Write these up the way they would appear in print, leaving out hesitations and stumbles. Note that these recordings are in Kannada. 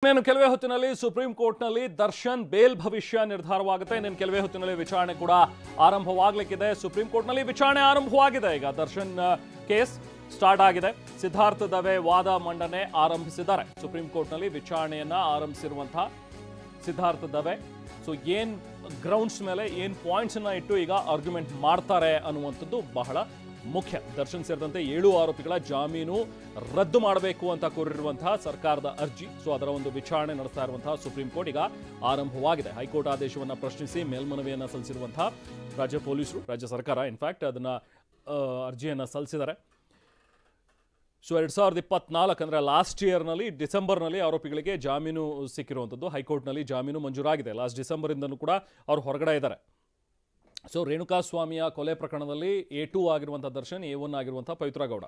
ಇನ್ನೇನು ಕೆಲವೇ ಹೊತ್ತಿನಲ್ಲಿ ಸುಪ್ರೀಂ ಕೋರ್ಟ್ನಲ್ಲಿ ದರ್ಶನ್ ಬೇಲ್ ಭವಿಷ್ಯ ನಿರ್ಧಾರವಾಗುತ್ತೆ. ಇನ್ನೇನು ಕೆಲವೇ ಹೊತ್ತಿನಲ್ಲಿ ವಿಚಾರಣೆ ಕೂಡ ಆರಂಭವಾಗಲಿಕ್ಕಿದೆ. ಸುಪ್ರೀಂ ಕೋರ್ಟ್ನಲ್ಲಿ ವಿಚಾರಣೆ ಆರಂಭವಾಗಿದೆ. ಈಗ ದರ್ಶನ್ ಕೇಸ್ ಸ್ಟಾರ್ಟ್ ಆಗಿದೆ. ಸಿದ್ಧಾರ್ಥ ದವೆ ವಾದ ಮಂಡನೆ ಆರಂಭಿಸಿದ್ದಾರೆ. ಸುಪ್ರೀಂ ಕೋರ್ಟ್ನಲ್ಲಿ ವಿಚಾರಣೆಯನ್ನ ಆರಂಭಿಸಿರುವಂತಹ ಸಿದ್ಧಾರ್ಥ ದವೆ ಸೊ ಏನ್ ಗ್ರೌಂಡ್ಸ್ ಮೇಲೆ ಏನ್ ಪಾಯಿಂಟ್ಸ್ ಅನ್ನ ಇಟ್ಟು ಈಗ ಆರ್ಗ್ಯುಮೆಂಟ್ ಮಾಡ್ತಾರೆ ಅನ್ನುವಂಥದ್ದು ಬಹಳ ಮುಖ್ಯ. ದರ್ಶನ್ ಸೇರಿದಂತೆ 7 ಆರೋಪಿಗಳ ಜಾಮೀನು ರದ್ದು ಮಾಡಬೇಕು ಅಂತ ಕೋರಿರುವಂತಹ ಸರ್ಕಾರದ ಅರ್ಜಿ ಸೊ ಅದರ ಒಂದು ವಿಚಾರಣೆ ನಡೆಸ್ತಾ ಇರುವಂತಹ ಸುಪ್ರೀಂ ಕೋರ್ಟ್ ಈಗ ಆರಂಭವಾಗಿದೆ. ಹೈಕೋರ್ಟ್ ಆದೇಶವನ್ನು ಪ್ರಶ್ನಿಸಿ ಮೇಲ್ಮನವಿಯನ್ನು ಸಲ್ಲಿಸಿರುವಂತಹ ರಾಜ್ಯ ಪೊಲೀಸರು, ರಾಜ್ಯ ಸರ್ಕಾರ ಇನ್ಫ್ಯಾಕ್ಟ್ ಅದನ್ನ ಅರ್ಜಿಯನ್ನು ಸಲ್ಲಿಸಿದ್ದಾರೆ. ಸೊ 2024 ಅಂದರೆ ಲಾಸ್ಟ್ ಇಯರ್ನಲ್ಲಿ ಡಿಸೆಂಬರ್ನಲ್ಲಿ ಆರೋಪಿಗಳಿಗೆ ಜಾಮೀನು ಸಿಕ್ಕಿರುವಂಥದ್ದು. ಹೈಕೋರ್ಟ್ನಲ್ಲಿ ಜಾಮೀನು ಮಂಜೂರಾಗಿದೆ. ಲಾಸ್ಟ್ ಡಿಸೆಂಬರಿಂದನೂ ಕೂಡ ಅವರು ಹೊರಗಡೆ ಇದ್ದಾರೆ. ಸೊ ರೇಣುಕಾಸ್ವಾಮಿಯ ಕೊಲೆ ಪ್ರಕರಣದಲ್ಲಿ A2 ಆಗಿರುವಂಥ ದರ್ಶನ್, A1 ಆಗಿರುವಂಥ ಪವಿತ್ರ ಗೌಡ.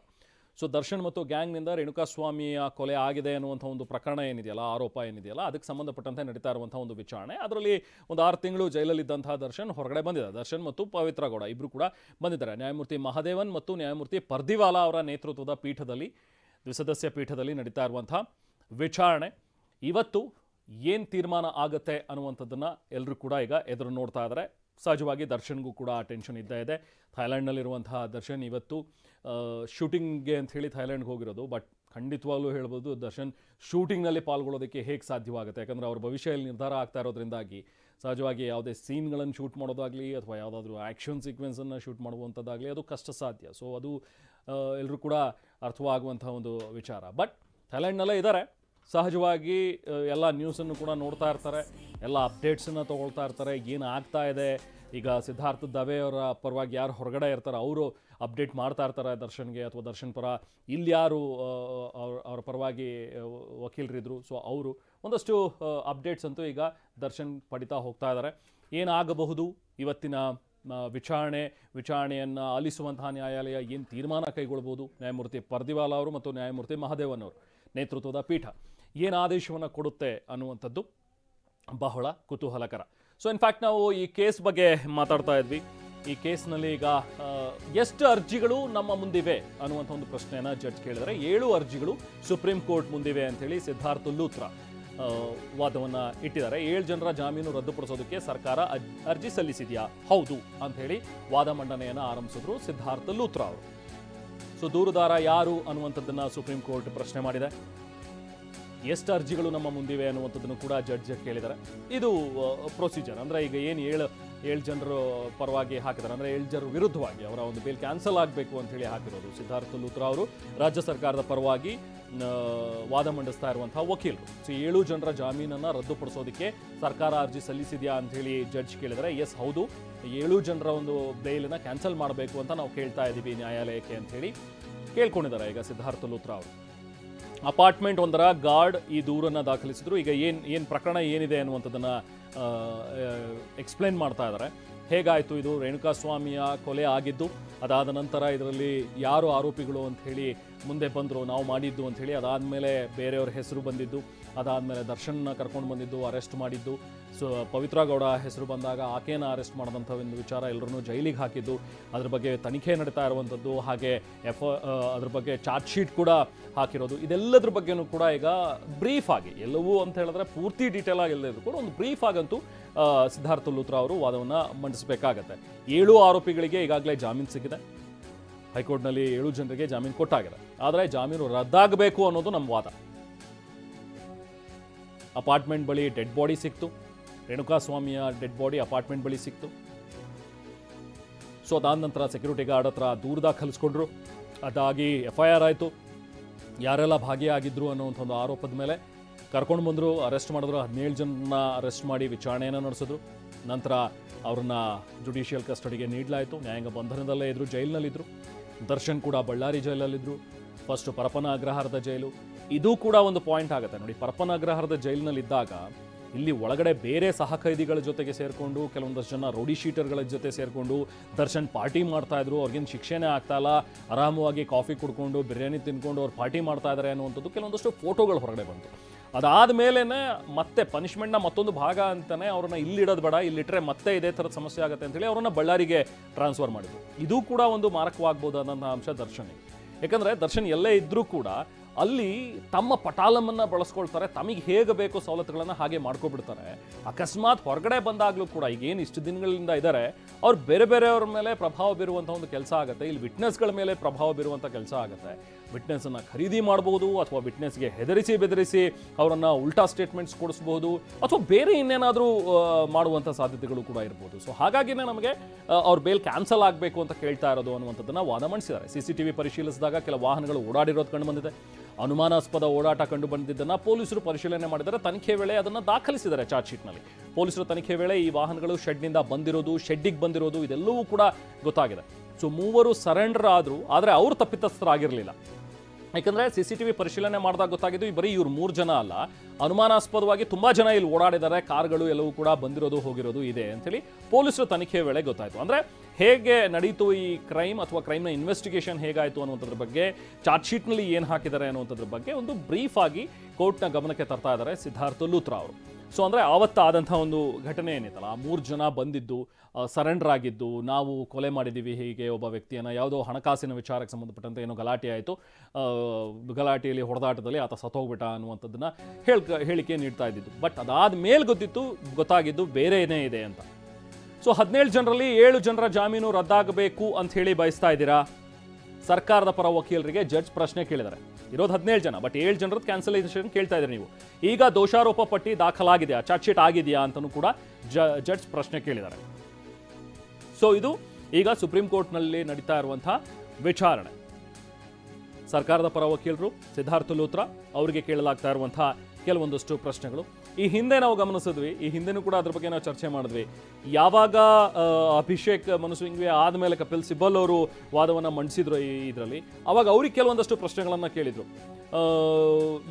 ಸೊ ದರ್ಶನ್ ಮತ್ತು ಗ್ಯಾಂಗ್ನಿಂದ ರೇಣುಕಾಸ್ವಾಮಿಯ ಕೊಲೆ ಆಗಿದೆ ಅನ್ನುವಂಥ ಒಂದು ಪ್ರಕರಣ ಏನಿದೆಯಲ್ಲ, ಆರೋಪ ಏನಿದೆಯಲ್ಲ, ಅದಕ್ಕೆ ಸಂಬಂಧಪಟ್ಟಂತೆ ನಡೀತಾ ಇರುವಂಥ ಒಂದು ವಿಚಾರಣೆ. ಅದರಲ್ಲಿ ಒಂದು 6 ತಿಂಗಳು ಜೈಲಲ್ಲಿದ್ದಂತಹ ದರ್ಶನ್ ಹೊರಗಡೆ ಬಂದಿದ್ದಾರೆ. ದರ್ಶನ್ ಮತ್ತು ಪವಿತ್ರ ಗೌಡ ಇಬ್ಬರು ಕೂಡ ಬಂದಿದ್ದಾರೆ. ನ್ಯಾಯಮೂರ್ತಿ ಮಹದೇವನ್ ಮತ್ತು ನ್ಯಾಯಮೂರ್ತಿ ಪರ್ದಿವಾಲಾ ಅವರ ನೇತೃತ್ವದ ಪೀಠದಲ್ಲಿ, ದ್ವಿಸದಸ್ಯ ಪೀಠದಲ್ಲಿ ನಡೀತಾ ಇರುವಂಥ ವಿಚಾರಣೆ. ಇವತ್ತು ಏನು ತೀರ್ಮಾನ ಆಗುತ್ತೆ ಅನ್ನುವಂಥದ್ದನ್ನು ಎಲ್ಲರೂ ಕೂಡ ಈಗ ಎದುರು ನೋಡ್ತಾ ಇದ್ದಾರೆ. ಸಹಜವಾಗಿ ದರ್ಶನ್ಗೂ ಕೂಡ ಟೆನ್ಷನ್ ಇದ್ದೇ ಇದೆ. ಥೈಲ್ಯಾಂಡ್ನಲ್ಲಿರುವಂತಹ ದರ್ಶನ್ ಇವತ್ತು ಶೂಟಿಂಗ್ಗೆ ಅಂತ ಹೇಳಿ ಥೈಲ್ಯಾಂಡ್ಗೆ ಹೋಗಿರೋದು. ಬಟ್ ಖಂಡಿತವಾಗ್ಲೂ ಹೇಳ್ಬೋದು ದರ್ಶನ್ ಶೂಟಿಂಗ್ನಲ್ಲಿ ಪಾಲ್ಗೊಳ್ಳೋದಕ್ಕೆ ಹೇಗೆ ಸಾಧ್ಯವಾಗುತ್ತೆ, ಯಾಕಂದರೆ ಅವ್ರ ಭವಿಷ್ಯದಲ್ಲಿ ನಿರ್ಧಾರ ಆಗ್ತಾ ಇರೋದ್ರಿಂದಾಗಿ ಸಹಜವಾಗಿ ಯಾವುದೇ ಸೀನ್ಗಳನ್ನು ಶೂಟ್ ಮಾಡೋದಾಗಲಿ ಅಥವಾ ಯಾವುದಾದ್ರೂ ಆ್ಯಕ್ಷನ್ ಸೀಕ್ವೆನ್ಸನ್ನು ಶೂಟ್ ಮಾಡುವಂಥದ್ದಾಗಲಿ ಅದು ಕಷ್ಟ ಸಾಧ್ಯ. ಸೊ ಅದು ಎಲ್ಲರೂ ಕೂಡ ಅರ್ಥವಾಗುವಂಥ ಒಂದು ವಿಚಾರ. ಬಟ್ ಥೈಲ್ಯಾಂಡ್ನಲ್ಲೇ ಇದ್ದಾರೆ. ಸಹಜವಾಗಿ ಎಲ್ಲ ನ್ಯೂಸನ್ನು ಕೂಡ ನೋಡ್ತಾ ಇರ್ತಾರೆ, ಎಲ್ಲ ಅಪ್ಡೇಟ್ಸನ್ನು ತೊಗೊಳ್ತಾ ಇರ್ತಾರೆ. ಏನು ಆಗ್ತಾ ಇದೆ, ಈಗ ಸಿದ್ಧಾರ್ಥ ದವೆ ಅವರ ಪರವಾಗಿ ಯಾರು ಹೊರಗಡೆ ಇರ್ತಾರೆ ಅವರು ಅಪ್ಡೇಟ್ ಮಾಡ್ತಾ ಇರ್ತಾರೆ ದರ್ಶನ್ಗೆ, ಅಥವಾ ದರ್ಶನ್ ಪರ ಇಲ್ಲಿ ಯಾರು ಅವ್ರ ಪರವಾಗಿ ವಕೀಲರಿದ್ದರು ಸೊ ಅವರು ಒಂದಷ್ಟು ಅಪ್ಡೇಟ್ಸ್ ಅಂತೂ ಈಗ ದರ್ಶನ್ ಪಡಿತಾ ಹೋಗ್ತಾ ಇದ್ದಾರೆ. ಏನಾಗಬಹುದು ಇವತ್ತಿನ ವಿಚಾರಣೆಯನ್ನು ಆಲಿಸುವಂತಹ ನ್ಯಾಯಾಲಯ ಏನು ತೀರ್ಮಾನ ಕೈಗೊಳ್ಬೋದು, ನ್ಯಾಯಮೂರ್ತಿ ಪರ್ದಿವಾಲಾ ಅವರು ಮತ್ತು ನ್ಯಾಯಮೂರ್ತಿ ಮಹದೇವನ್ ಅವರು ನೇತೃತ್ವದ ಪೀಠ ಏನು ಆದೇಶವನ್ನು ಕೊಡುತ್ತೆ ಅನ್ನುವಂಥದ್ದು ಬಹಳ ಕುತೂಹಲಕರ. ಸೊ ಇನ್ಫ್ಯಾಕ್ಟ್ ನಾವು ಈ ಕೇಸ್ ಬಗ್ಗೆ ಮಾತಾಡ್ತಾ ಇದ್ವಿ. ಈ ಕೇಸ್ನಲ್ಲಿ ಈಗ ಎಷ್ಟು ಅರ್ಜಿಗಳು ನಮ್ಮ ಮುಂದಿವೆ ಅನ್ನುವಂಥ ಒಂದು ಪ್ರಶ್ನೆಯನ್ನು ಜಡ್ಜ್ ಕೇಳಿದರೆ 7 ಅರ್ಜಿಗಳು ಸುಪ್ರೀಂ ಕೋರ್ಟ್ ಮುಂದಿವೆ ಅಂಥೇಳಿ ಸಿದ್ಧಾರ್ಥ ಲೂತ್ರಾ ವಾದವನ್ನು ಇಟ್ಟಿದ್ದಾರೆ. 7 ಜನರ ಜಾಮೀನು ರದ್ದುಪಡಿಸೋದಕ್ಕೆ ಸರ್ಕಾರ ಅರ್ಜಿ ಸಲ್ಲಿಸಿದೆಯಾ, ಹೌದು ಅಂಥೇಳಿ ವಾದ ಮಂಡನೆಯನ್ನು ಆರಂಭಿಸಿದ್ರು ಸಿದ್ಧಾರ್ಥ ಲೂತ್ರಾ ಅವರು. ಸೊ ದೂರುದಾರ ಯಾರು ಅನ್ನುವಂಥದ್ದನ್ನು ಸುಪ್ರೀಂ ಕೋರ್ಟ್ ಪ್ರಶ್ನೆ ಮಾಡಿದೆ. ಎಷ್ಟು ಅರ್ಜಿಗಳು ನಮ್ಮ ಮುಂದಿವೆ ಅನ್ನುವಂಥದ್ದನ್ನು ಕೂಡ ಜಡ್ಜ್ ಕೇಳಿದ್ದಾರೆ. ಇದು ಪ್ರೊಸೀಜರ್. ಅಂದರೆ ಈಗ ಏನು 7 ಜನರು ಪರವಾಗಿ ಹಾಕಿದ್ದಾರೆ, ಅಂದರೆ 7 ಜನರ ವಿರುದ್ಧವಾಗಿ ಅವರ ಒಂದು ಬೇಲ್ ಕ್ಯಾನ್ಸಲ್ ಆಗಬೇಕು ಅಂಥೇಳಿ ಹಾಕಿರೋದು ಸಿದ್ಧಾರ್ಥ ಲೂತ್ರಾ ಅವರು ರಾಜ್ಯ ಸರ್ಕಾರದ ಪರವಾಗಿ ವಾದ ಮಂಡಿಸ್ತಾ ಇರುವಂತಹ ವಕೀಲರು. ಸೊ 7 ಜನರ ಜಾಮೀನನ್ನು ರದ್ದುಪಡಿಸೋದಕ್ಕೆ ಸರ್ಕಾರ ಅರ್ಜಿ ಸಲ್ಲಿಸಿದೆಯಾ ಅಂಥೇಳಿ ಜಡ್ಜ್ ಕೇಳಿದರೆ ಎಸ್ ಹೌದು, 7 ಜನರ ಒಂದು ಬೇಲನ್ನು ಕ್ಯಾನ್ಸಲ್ ಮಾಡಬೇಕು ಅಂತ ನಾವು ಕೇಳ್ತಾ ಇದ್ದೀವಿ ನ್ಯಾಯಾಲಯಕ್ಕೆ ಅಂಥೇಳಿ ಕೇಳ್ಕೊಂಡಿದ್ದಾರೆ ಈಗ ಸಿದ್ಧಾರ್ಥ ಲೂತ್ರಾ ಅವರು. ಅಪಾರ್ಟ್ಮೆಂಟ್ 1ರ ಗಾರ್ಡ್ ಈ ದೂರನ್ನು ದಾಖಲಿಸಿದ್ರು. ಈಗ ಏನು ಪ್ರಕರಣ ಏನಿದೆ ಅನ್ನುವಂಥದ್ದನ್ನು ಎಕ್ಸ್ಪ್ಲೇನ್ ಮಾಡ್ತಾ ಇದ್ದಾರೆ. ಹೇಗಾಯಿತು ಇದು, ರೇಣುಕಾಸ್ವಾಮಿಯ ಕೊಲೆ ಆಗಿದ್ದು, ಅದಾದ ನಂತರ ಇದರಲ್ಲಿ ಯಾರು ಆರೋಪಿಗಳು ಅಂಥೇಳಿ ಮುಂದೆ ಬಂದರು, ನಾವು ಮಾಡಿದ್ದು ಅಂಥೇಳಿ, ಅದಾದಮೇಲೆ ಬೇರೆಯವ್ರ ಹೆಸರು ಬಂದಿದ್ದು, ಅದಾದಮೇಲೆ ದರ್ಶನ್ನ ಕರ್ಕೊಂಡು ಬಂದಿದ್ದು, ಅರೆಸ್ಟ್ ಮಾಡಿದ್ದು, ಸೊ ಪವಿತ್ರ ಗೌಡ ಹೆಸರು ಬಂದಾಗ ಆಕೆಯನ್ನು ಅರೆಸ್ಟ್ ಮಾಡಿದಂಥ ಒಂದು ವಿಚಾರ ಎಲ್ಲರನ್ನೂ ಜೈಲಿಗೆ ಹಾಕಿದ್ದು, ಅದ್ರ ಬಗ್ಗೆ ತನಿಖೆ ನಡೀತಾ ಇರುವಂಥದ್ದು, ಹಾಗೆ ಅದ್ರ ಬಗ್ಗೆ ಚಾರ್ಜ್ ಶೀಟ್ ಕೂಡ ಹಾಕಿರೋದು, ಇದೆಲ್ಲದ್ರ ಬಗ್ಗೆನೂ ಕೂಡ ಈಗ ಬ್ರೀಫ್ ಆಗಿ, ಎಲ್ಲವೂ ಅಂತ ಹೇಳಿದ್ರೆ ಪೂರ್ತಿ ಡೀಟೇಲ್ ಆಗಿ ಎಲ್ಲರೂ ಕೂಡ ಒಂದು ಬ್ರೀಫ್ ಆಗಂತೂ ಸಿದ್ಧಾರ್ಥ ಲೂತ್ರಾ ಅವರು ವಾದವನ್ನು ಮಂಡಿಸಬೇಕಾಗತ್ತೆ. 7 ಆರೋಪಿಗಳಿಗೆ ಈಗಾಗಲೇ ಜಾಮೀನು ಸಿಕ್ಕಿದೆ. ಹೈಕೋರ್ಟ್ನಲ್ಲಿ 7 ಜನರಿಗೆ ಜಾಮೀನು ಕೊಟ್ಟಾಗಿದೆ. ಆದರೆ ಜಾಮೀನು ರದ್ದಾಗಬೇಕು ಅನ್ನೋದು ನಮ್ಮ ವಾದ. ಅಪಾರ್ಟ್ಮೆಂಟ್ ಬಳಿ ಡೆಡ್ ಬಾಡಿ ಸಿಕ್ತು, ರೇಣುಕಾಸ್ವಾಮಿಯ ಡೆಡ್ ಬಾಡಿ ಅಪಾರ್ಟ್ಮೆಂಟ್ ಬಳಿ ಸಿಕ್ತು. ಸೊ ಅದಾದ ನಂತರ ಸೆಕ್ಯೂರಿಟಿ ಗಾರ್ಡ್ ಹತ್ರ ದೂರು ದಾಖಲಿಸ್ಕೊಂಡ್ರು. ಅದಾಗಿ FIR ಆಯಿತು. ಯಾರೆಲ್ಲ ಭಾಗಿಯಾಗಿದ್ರು ಅನ್ನೋಂಥ ಒಂದು ಆರೋಪದ ಮೇಲೆ ಕರ್ಕೊಂಡು ಬಂದರು, ಅರೆಸ್ಟ್ ಮಾಡಿದ್ರು. 17 ಜನರನ್ನ ಅರೆಸ್ಟ್ ಮಾಡಿ ವಿಚಾರಣೆಯನ್ನು ನಡೆಸಿದ್ರು. ನಂತರ ಅವ್ರನ್ನ ಜುಡಿಷಿಯಲ್ ಕಸ್ಟಡಿಗೆ ನೀಡಲಾಯಿತು. ನ್ಯಾಯಾಂಗ ಬಂಧನದಲ್ಲೇ ಇದ್ದರು, ಜೈಲಿನಲ್ಲಿದ್ದರು. ದರ್ಶನ್ ಕೂಡ ಬಳ್ಳಾರಿ ಜೈಲಲ್ಲಿದ್ದರು. ಫಸ್ಟು ಪರಪ್ಪನ ಅಗ್ರಹಾರದ ಜೈಲು. ಇದು ಕೂಡ ಒಂದು ಪಾಯಿಂಟ್ ಆಗುತ್ತೆ ನೋಡಿ. ಪರಪ್ಪನ ಅಗ್ರಹಾರದ ಜೈಲಿನಲ್ಲಿದ್ದಾಗ ಇಲ್ಲಿ ಒಳಗಡೆ ಬೇರೆ ಸಹ ಖೈದಿಗಳ ಜೊತೆಗೆ ಸೇರಿಕೊಂಡು ಕೆಲವೊಂದಷ್ಟು ಜನ ರೌಡಿ ಶೀಟರ್ಗಳ ಜೊತೆ ಸೇರಿಕೊಂಡು ದರ್ಶನ್ ಪಾರ್ಟಿ ಮಾಡ್ತಾಯಿದ್ರು. ಅವ್ರಿಗೇನು ಶಿಕ್ಷೆನೇ ಆಗ್ತಾಯಿಲ್ಲ, ಆರಾಮವಾಗಿ ಕಾಫಿ ಕುಡ್ಕೊಂಡು ಬಿರಿಯಾನಿ ತಿನ್ಕೊಂಡು ಅವ್ರು ಪಾರ್ಟಿ ಮಾಡ್ತಾ ಇದ್ದಾರೆ ಅನ್ನುವಂಥದ್ದು ಕೆಲವೊಂದಷ್ಟು ಫೋಟೋಗಳು ಹೊರಗಡೆ ಬಂತು. ಅದಾದ ಮೇಲೇ ಮತ್ತೆ ಪನಿಷ್ಮೆಂಟ್ನ ಮತ್ತೊಂದು ಭಾಗ ಅಂತಲೇ ಅವ್ರನ್ನ ಇಲ್ಲಿಡೋದು ಬೇಡ, ಇಲ್ಲಿಟ್ಟರೆ ಮತ್ತೆ ಇದೇ ಥರದ ಸಮಸ್ಯೆ ಆಗುತ್ತೆ ಅಂತೇಳಿ ಅವ್ರನ್ನ ಬಳ್ಳಾರಿಗೆ ಟ್ರಾನ್ಸ್ಫರ್ ಮಾಡಿದ್ರು. ಇದು ಕೂಡ ಒಂದು ಮಾರಕವಾಗ್ಬೋದು ಅನ್ನೋ ಅಂಶ ದರ್ಶನ್. ಯಾಕಂದರೆ ದರ್ಶನ್ ಎಲ್ಲೇ ಇದ್ದರೂ ಕೂಡ ಅಲ್ಲಿ ತಮ್ಮ ಪಟಾಲಮನ್ನು ಬಳಸ್ಕೊಳ್ತಾರೆ, ತಮಗೆ ಹೇಗೆ ಬೇಕೋ ಸವಲತ್ತುಗಳನ್ನು ಹಾಗೆ ಮಾಡ್ಕೊಬಿಡ್ತಾರೆ. ಅಕಸ್ಮಾತ್ ಹೊರಗಡೆ ಬಂದಾಗಲೂ ಕೂಡ ಈಗೇನು ಇಷ್ಟು ದಿನಗಳಿಂದ ಇದ್ದಾರೆ ಅವ್ರು ಬೇರೆ ಬೇರೆಯವ್ರ ಮೇಲೆ ಪ್ರಭಾವ ಬೀರುವಂಥ ಒಂದು ಕೆಲಸ ಆಗುತ್ತೆ. ಇಲ್ಲಿ ವಿಟ್ನೆಸ್ಗಳ ಮೇಲೆ ಪ್ರಭಾವ ಬೀರುವಂಥ ಕೆಲಸ ಆಗುತ್ತೆ. ವಿಟ್ನೆಸ್ಸನ್ನು ಖರೀದಿ ಮಾಡ್ಬೋದು, ಅಥವಾ ವಿಟ್ನೆಸ್ಗೆ ಹೆದರಿಸಿ ಬೆದರಿಸಿ ಅವರನ್ನು ಉಲ್ಟಾ ಸ್ಟೇಟ್ಮೆಂಟ್ಸ್ ಕೊಡಿಸ್ಬೋದು, ಅಥವಾ ಬೇರೆ ಇನ್ನೇನಾದರೂ ಮಾಡುವಂಥ ಸಾಧ್ಯತೆಗಳು ಕೂಡ ಇರ್ಬೋದು. ಸೊ ಹಾಗಾಗಿನೇ ನಮಗೆ ಅವ್ರ ಬೇಲ್ ಕ್ಯಾನ್ಸಲ್ ಆಗಬೇಕು ಅಂತ ಕೇಳ್ತಾ ಇರೋದು ಅನ್ನುವಂಥದ್ದನ್ನು ವಾದ ಮಂಡಿಸಿದ್ದಾರೆ. CCTV ಪರಿಶೀಲಿಸಿದಾಗ ಕೆಲ ವಾಹನಗಳು ಓಡಾಡಿರೋದು ಕಂಡು ಬಂದಿದೆ. ಅನುಮಾನಾಸ್ಪದ ಓಡಾಟ ಕಂಡು ಬಂದಿದ್ದನ್ನು ಪೊಲೀಸರು ಪರಿಶೀಲನೆ ಮಾಡಿದರೆ ತನಿಖೆ ವೇಳೆ ಅದನ್ನು ದಾಖಲಿಸಿದ್ದಾರೆ ಚಾರ್ಜ್ ಶೀಟ್ನಲ್ಲಿ. ಪೊಲೀಸರು ತನಿಖೆ ವೇಳೆ ಈ ವಾಹನಗಳು ಶೆಡ್ನಿಂದ ಬಂದಿರೋದು, ಶೆಡ್ಡಿಗೆ ಬಂದಿರೋದು ಇದೆಲ್ಲವೂ ಕೂಡ ಗೊತ್ತಾಗಿದೆ. ಸೊ ಮೂವರು ಸರೆಂಡರ್ ಆದರು, ಆದರೆ ಅವರು ತಪ್ಪಿತಸ್ಥರಾಗಿರಲಿಲ್ಲ. ಯಾಕಂದರೆ CCTV ಪರಿಶೀಲನೆ ಮಾಡಿದಾಗ ಗೊತ್ತಾಗಿದ್ದು ಈ ಬರೀ ಇವ್ರು 3 ಜನ ಅಲ್ಲ, ಅನುಮಾನಾಸ್ಪದವಾಗಿ ತುಂಬ ಜನ ಇಲ್ಲಿ ಓಡಾಡಿದ್ದಾರೆ, ಕಾರ್ಗಳು ಎಲ್ಲವೂ ಕೂಡ ಬಂದಿರೋದು ಹೋಗಿರೋದು ಇದೆ ಅಂಥೇಳಿ ಪೊಲೀಸರು ತನಿಖೆ ವೇಳೆ ಗೊತ್ತಾಯಿತು. ಅಂದರೆ ಹೇಗೆ ನಡೀತು ಈ ಕ್ರೈಮ್ ಅಥವಾ ಕ್ರೈಮ್ನ ಇನ್ವೆಸ್ಟಿಗೇಷನ್ ಹೇಗಾಯಿತು ಅನ್ನುವಂಥದ್ರ ಬಗ್ಗೆ, ಚಾರ್ಜ್ ಶೀಟ್ನಲ್ಲಿ ಏನು ಹಾಕಿದ್ದಾರೆ ಅನ್ನುವಂಥದ್ರ ಬಗ್ಗೆ ಒಂದು ಬ್ರೀಫ್ ಆಗಿ ಕೋರ್ಟ್ನ ಗಮನಕ್ಕೆ ತರ್ತಾ ಇದ್ದಾರೆ ಸಿದ್ಧಾರ್ಥ ಲೂಥ್ರಾ ಅವರು. ಸೊ ಅಂದರೆ ಆವತ್ತಾದಂಥ ಒಂದು ಘಟನೆ ಏನಿತ್ತಲ್ಲ, ಆ 3 ಜನ ಬಂದಿದ್ದು, ಸರೆಂಡರ್ ಆಗಿದ್ದು, ನಾವು ಕೊಲೆ ಮಾಡಿದ್ದೀವಿ ಹೀಗೆ ಒಬ್ಬ ವ್ಯಕ್ತಿಯನ್ನು, ಯಾವುದೋ ಹಣಕಾಸಿನ ವಿಚಾರಕ್ಕೆ ಸಂಬಂಧಪಟ್ಟಂತೆ ಏನೋ ಗಲಾಟೆ ಆಯಿತು, ಗಲಾಟೆಯಲ್ಲಿ ಹೊಡೆದಾಟದಲ್ಲಿ ಆತ ಸತ್ತೋಗ್ಬಿಟ್ಟ ಅನ್ನುವಂಥದ್ದನ್ನು ಹೇಳಿಕೆ ನೀಡ್ತಾ ಇದ್ದಿದ್ದು. ಬಟ್ ಅದಾದ ಮೇಲೆ ಗೊತ್ತಾಗಿದ್ದು ಬೇರೆನೇ ಇದೆ ಅಂತ. ಸೊ 17 ಜನರಲ್ಲಿ 7 ಜನರ ಜಾಮೀನು ರದ್ದಾಗಬೇಕು ಅಂತ ಹೇಳಿ ಬಯಸ್ತಾ ಇದ್ದೀರಾ? ಸರ್ಕಾರದ ಪರ ವಕೀಲರಿಗೆ ಜಡ್ಜ್ ಪ್ರಶ್ನೆ ಕೇಳಿದ್ದಾರೆ. ಇರೋದು 17 ಜನ, ಬಟ್ 7 ಜನರದ್ದು ಕ್ಯಾನ್ಸಲೇಷನ್ ಕೇಳ್ತಾ ಇದ್ದೀರಿ ನೀವು. ಈಗ ದೋಷಾರೋಪ ಪಟ್ಟಿ ದಾಖಲಾಗಿದೆಯಾ, ಚಾರ್ಜ್ ಶೀಟ್ ಆಗಿದೆಯಾ ಅಂತಲೂ ಕೂಡ ಜಡ್ಜ್ ಪ್ರಶ್ನೆ ಕೇಳಿದ್ದಾರೆ. ಸೊ ಇದು ಈಗ ಸುಪ್ರೀಂ ಕೋರ್ಟ್ನಲ್ಲಿ ನಡೀತಾ ಇರುವಂಥ ವಿಚಾರಣೆ. ಸರ್ಕಾರದ ಪರ ವಕೀಲರು ಸಿದ್ಧಾರ್ಥ ಲೂಥ್ರಾ ಅವರಿಗೆ ಕೇಳಲಾಗ್ತಾ ಇರುವಂಥ ಕೆಲವೊಂದಷ್ಟು ಪ್ರಶ್ನೆಗಳು. ಈ ಹಿಂದೆ ನಾವು ಗಮನಿಸಿದ್ವಿ, ಈ ಹಿಂದೆನೂ ಕೂಡ ಅದ್ರ ಬಗ್ಗೆ ನಾವು ಚರ್ಚೆ ಮಾಡಿದ್ವಿ. ಯಾವಾಗ ಅಭಿಷೇಕ್ ಮನು ಸಿಂಘ್ವಿ ಆದಮೇಲೆ ಕಪಿಲ್ ಸಿಬಲ್ ಅವರು ವಾದವನ್ನು ಮಂಡಿಸಿದ್ರು ಇದರಲ್ಲಿ, ಅವಾಗ ಅವ್ರಿಗೆ ಕೆಲವೊಂದಷ್ಟು ಪ್ರಶ್ನೆಗಳನ್ನು ಕೇಳಿದರು.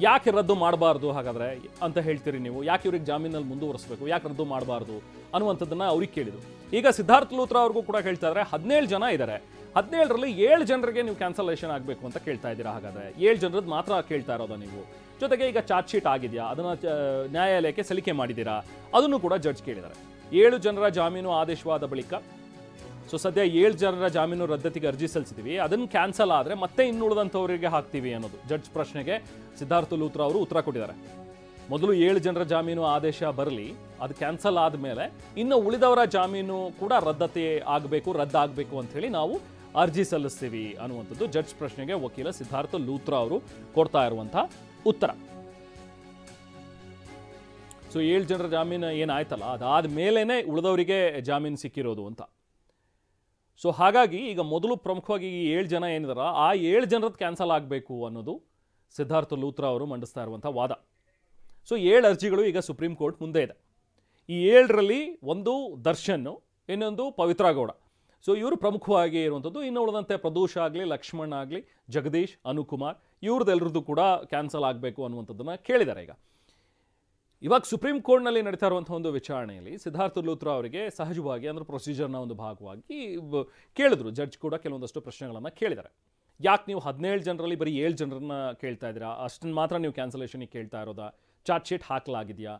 ಯಾಕೆ ರದ್ದು ಮಾಡಬಾರ್ದು ಹಾಗಾದರೆ ಅಂತ ಹೇಳ್ತೀರಿ ನೀವು, ಯಾಕೆ ಇವ್ರಿಗೆ ಜಾಮೀನಲ್ಲಿ ಮುಂದುವರಿಸಬೇಕು, ಯಾಕೆ ರದ್ದು ಮಾಡಬಾರ್ದು ಅನ್ನುವಂಥದ್ದನ್ನು ಅವ್ರಿಗೆ ಕೇಳಿದರು. ಈಗ ಸಿದ್ಧಾರ್ಥ ಲೂಥ್ರಾ ಅವ್ರಿಗೂ ಕೂಡ ಹೇಳ್ತಾ ಇದ್ದಾರೆ, 17 ಜನ ಇದ್ದಾರೆ, 17ರಲ್ಲಿ 7 ಜನರಿಗೆ ನೀವು ಕ್ಯಾನ್ಸಲೇಷನ್ ಆಗಬೇಕು ಅಂತ ಕೇಳ್ತಾ ಇದ್ದೀರಾ. ಹಾಗಾದರೆ 7 ಜನರದ್ದು ಮಾತ್ರ ಕೇಳ್ತಾ ಇರೋದಾ ನೀವು? ಜೊತೆಗೆ ಈಗ ಚಾರ್ಜ್ ಶೀಟ್ ಆಗಿದೆಯಾ, ಅದನ್ನು ನ್ಯಾಯಾಲಯಕ್ಕೆ ಸಲ್ಲಿಕೆ ಮಾಡಿದ್ದೀರಾ, ಅದನ್ನು ಕೂಡ ಜಡ್ಜ್ ಕೇಳಿದ್ದಾರೆ. 7 ಜನರ ಜಾಮೀನು ಆದೇಶವಾದ ಬಳಿಕ, ಸೊ ಸದ್ಯ 7 ಜನರ ಜಾಮೀನು ರದ್ದತಿಗೆ ಅರ್ಜಿ ಸಲ್ಲಿಸಿದ್ದೀವಿ, ಅದನ್ನು ಕ್ಯಾನ್ಸಲ್ ಆದರೆ ಮತ್ತೆ ಇನ್ನುಳಿದಂಥವರಿಗೆ ಹಾಕ್ತೀವಿ ಅನ್ನೋದು ಜಡ್ಜ್ ಪ್ರಶ್ನೆಗೆ ಸಿದ್ಧಾರ್ಥ ಲೂಥ್ರಾ ಅವರು ಉತ್ತರ ಕೊಟ್ಟಿದ್ದಾರೆ. ಮೊದಲು 7 ಜನರ ಜಾಮೀನು ಆದೇಶ ಬರಲಿ, ಅದು ಕ್ಯಾನ್ಸಲ್ ಆದಮೇಲೆ ಇನ್ನು ಉಳಿದವರ ಜಾಮೀನು ಕೂಡ ರದ್ದಾಗಬೇಕು ಅಂಥೇಳಿ ನಾವು ಅರ್ಜಿ ಸಲ್ಲಿಸ್ತೀವಿ ಅನ್ನುವಂಥದ್ದು ಜಡ್ಜ್ ಪ್ರಶ್ನೆಗೆ ವಕೀಲ ಸಿದ್ಧಾರ್ಥ ಲೂಥ್ರಾ ಅವರು ಕೊಡ್ತಾ ಇರುವಂಥ ಉತ್ತರ. ಸೊ 7 ಜನರ ಜಾಮೀನು ಏನಾಯ್ತಲ್ಲ, ಅದಾದ ಮೇಲೇನೆ ಉಳಿದವರಿಗೆ ಜಾಮೀನು ಸಿಕ್ಕಿರೋದು ಅಂತ. ಸೊ ಹಾಗಾಗಿ ಈಗ ಮೊದಲು ಪ್ರಮುಖವಾಗಿ ಈ 7 ಜನ ಏನಿದಾರ, ಆ 7 ಜನರದ್ದು ಕ್ಯಾನ್ಸಲ್ ಆಗಬೇಕು ಅನ್ನೋದು ಸಿದ್ಧಾರ್ಥ ಲೂಥ್ರಾ ಅವರು ಮಂಡಿಸ್ತಾ ಇರುವಂಥ ವಾದ. ಸೊ 7 ಅರ್ಜಿಗಳು ಈಗ ಸುಪ್ರೀಂ ಕೋರ್ಟ್ ಮುಂದೆ ಇದೆ. ಈ 7ರಲ್ಲಿ ಒಂದು ದರ್ಶನ್, ಇನ್ನೊಂದು ಪವಿತ್ರ ಗೌಡ. ಸೊ ಇವರು ಪ್ರಮುಖವಾಗಿ ಇರುವಂಥದ್ದು. ಇನ್ನು ಉಳಿದಂತೆ ಪ್ರದೋಷ್ ಆಗಲಿ, ಲಕ್ಷ್ಮಣ್ ಆಗಲಿ, ಜಗದೀಶ್, ಅನುಕುಮಾರ್, ಇವ್ರದ್ದೆಲ್ಲರದ್ದು ಕೂಡ ಕ್ಯಾನ್ಸಲ್ ಆಗಬೇಕು ಅನ್ನುವಂಥದ್ದನ್ನು ಕೇಳಿದ್ದಾರೆ. ಇವಾಗ ಸುಪ್ರೀಂ ಕೋರ್ಟ್ನಲ್ಲಿ ನಡೀತಾ ಇರುವಂಥ ಒಂದು ವಿಚಾರಣೆಯಲ್ಲಿ ಸಿದ್ಧಾರ್ಥ ಲೂಥ್ರಾ ಅವರಿಗೆ ಸಹಜವಾಗಿ ಅಂದರೆ ಪ್ರೊಸೀಜರ್ನ ಒಂದು ಭಾಗವಾಗಿ ಕೇಳಿದ್ರು. ಜಡ್ಜ್ ಕೂಡ ಕೆಲವೊಂದಷ್ಟು ಪ್ರಶ್ನೆಗಳನ್ನು ಕೇಳಿದ್ದಾರೆ. ಯಾಕೆ ನೀವು 17 ಜನರಲ್ಲಿ ಬರೀ 7 ಜನರನ್ನ ಕೇಳ್ತಾ ಇದ್ದೀರಾ, ಅಷ್ಟನ್ನು ಮಾತ್ರ ನೀವು ಕ್ಯಾನ್ಸಲೇಷನಿಗೆ ಕೇಳ್ತಾ ಇರೋದಾ, ಚಾರ್ಜ್ ಶೀಟ್ ಹಾಕಲಾಗಿದೆಯಾ,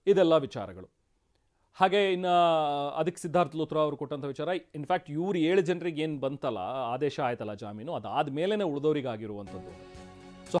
ಇದೆಲ್ಲ ವಿಚಾರಗಳು. ಹಾಗೆ ಇನ್ನು ಅದಕ್ಕೆ ಸಿದ್ಧಾರ್ಥ ಲೂಥ್ರಾ ಅವರು ಕೊಟ್ಟಂಥ ವಿಚಾರ, ಇನ್ಫ್ಯಾಕ್ಟ್ ಇವ್ರು 7 ಜನರಿಗೆ ಏನು ಬಂತಲ್ಲ ಆದೇಶ ಆಯ್ತಲ್ಲ ಜಾಮೀನು, ಅದಾದ ಮೇಲೇ ಉಳಿದವರಿಗಾಗಿರುವಂಥದ್ದು.